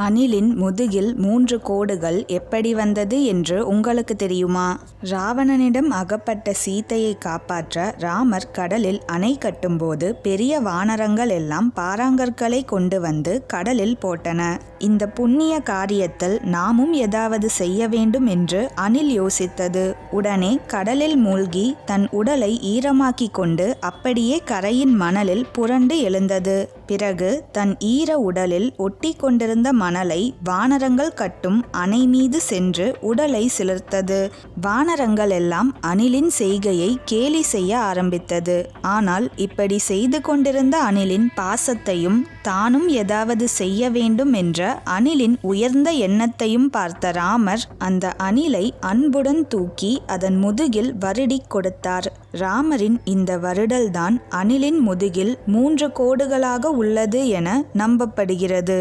அணிலின் முதுகில் 3 கோடுகள் எப்படி வந்தது என்று உங்களுக்கு தெரியுமா? ராவணனிடம் அகப்பட்ட சீதையை காப்பாற்ற ராமர் கடலில் அணை கட்டும்போது பெரிய வானரங்கள் எல்லாம் பாறாங்கற்களை கொண்டு வந்து கடலில் போட்டன. இந்த புண்ணிய காரியத்தில் நாமும் ஏதாவது செய்ய வேண்டும் என்று அணில் யோசித்தது. உடனே கடலில் மூழ்கி தன் உடலை ஈரமாக்கி கொண்டு அப்படியே கரையின் மணலில் புரண்டு எழுந்தது. பிறகு தன் ஈர உடலில் ஒட்டி கொண்டிருந்த மணலை வானரங்கள் கட்டும் அணை மீது சென்று உடலை சிலிர்த்தது. வானரங்கள் எல்லாம் அணிலின் செய்கையை கேலி செய்ய ஆரம்பித்தது. ஆனால் இப்படி செய்து கொண்டிருந்த அணிலின் பாசத்தையும் தானும் ஏதாவது செய்ய வேண்டும் என்ற அணிலின் உயர்ந்த எண்ணத்தையும் பார்த்த ராமர் அந்த அணிலை அன்புடன் தூக்கி அதன் முதுகில் வருடி கொடுத்தார். ராமரின் இந்த வருடல்தான் அணிலின் முதுகில் 3 கோடுகளாக உள்ளது என நம்பப்படுகிறது.